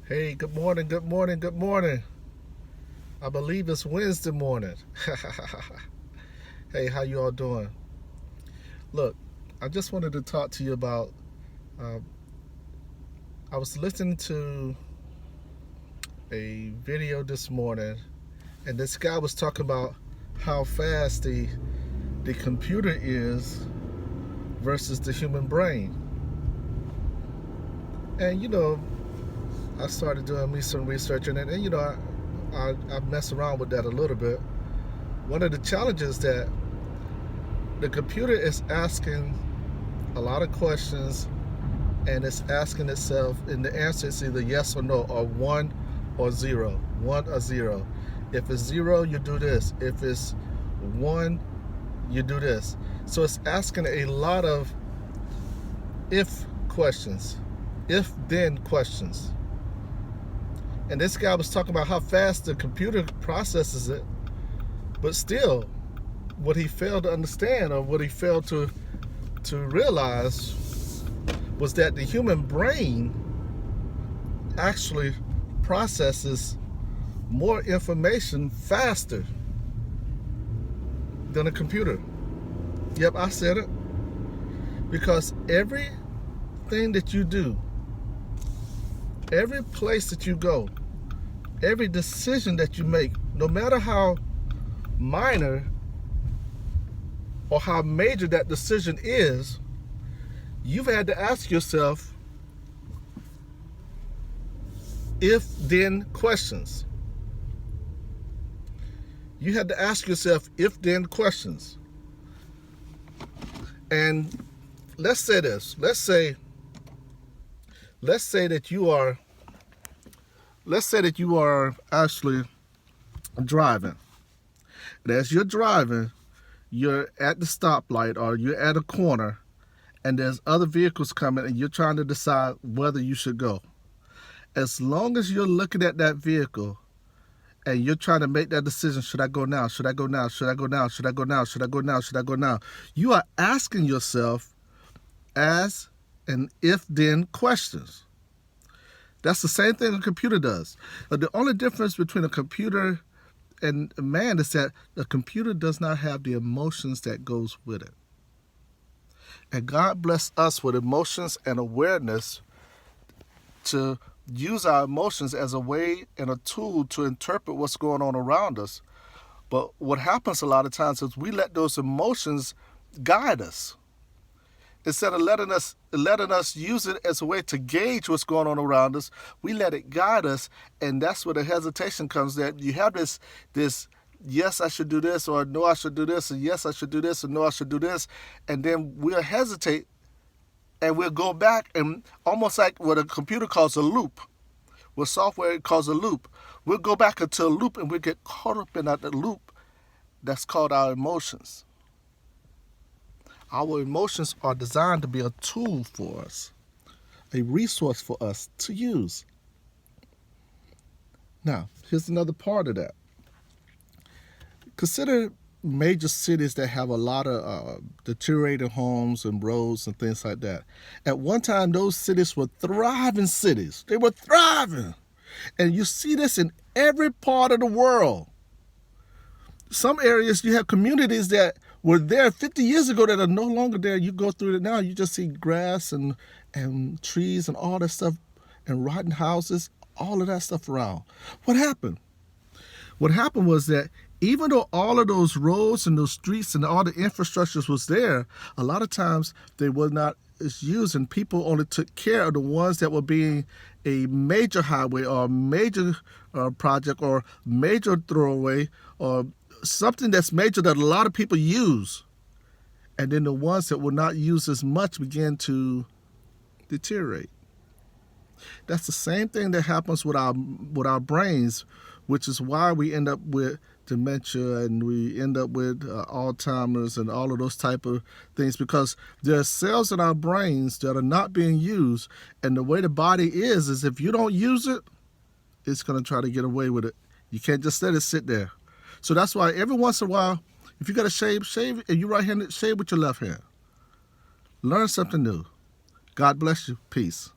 Hey, good morning, good morning, good morning. I believe it's Wednesday morning. Hey, how you all doing? Look, I just wanted to talk to you about. Uh, I was listening to a video this morning, and this guy was talking about how fast the computer is versus the human brain. And I started doing me some research in it, and I mess around with that a little bit. One of the challenges that the computer is asking a lot of questions, and it's asking itself, and the answer is either yes or no, or one or zero. One or zero. If it's zero, you do this. If it's one, you do this. So it's asking a lot of if questions, if then questions. And this guy was talking about how fast the computer processes it, but still, what he failed to understand, or what he failed to realize, was that the human brain actually processes more information faster than a computer. Yep, I said it. Because everything that you do, every place that you go, every decision that you make, no matter how minor or how major that decision is, you've had to ask yourself if-then questions. You had to ask yourself if-then questions. And let's say this. Let's say that you are actually driving. And as you're driving, you're at the stoplight or you're at a corner, and there's other vehicles coming, and you're trying to decide whether you should go. As long as you're looking at that vehicle and you're trying to make that decision, should I go now? Should I go now? Should I go now? Should I go now? Should I go now? Should I go now? You are asking yourself as and if-then questions. That's the same thing a computer does. But the only difference between a computer and a man is that the computer does not have the emotions that goes with it. And God bless us with emotions and awareness to use our emotions as a way and a tool to interpret what's going on around us. But what happens a lot of times is we let those emotions guide us. Instead of letting us use it as a way to gauge what's going on around us, we let it guide us, and that's where the hesitation comes. That you have this yes, I should do this, or no, I should do this, and yes, I should do this, and no, I should do this, and then we'll hesitate, and we'll go back, and almost like what a computer calls a loop, what software calls a loop, we'll go back into a loop, and we'll get caught up in that loop that's called our emotions. Our emotions are designed to be a tool for us, a resource for us to use. Now, here's another part of that. Consider major cities that have a lot of deteriorating homes and roads and things like that. At one time, those cities were thriving cities. They were thriving. And you see this in every part of the world. Some areas, you have communities that were there 50 years ago that are no longer there. You go through it now, you just see grass and trees and all that stuff, and rotten houses, all of that stuff around. What happened? What happened was that even though all of those roads and those streets and all the infrastructures was there, a lot of times they were not used, and people only took care of the ones that were being a major highway or a major project or major throwaway or something that's major that a lot of people use. And then the ones that were not used as much began to deteriorate. That's the same thing that happens with our brains, which is why we end up with dementia and we end up with Alzheimer's and all of those type of things, because there are cells in our brains that are not being used, and the way the body is if you don't use it, it's going to try to get away with it. You can't just let it sit there. So that's why every once in a while, if you got to shave, and you right-handed, shave with your left hand. Learn something new. God bless you. Peace.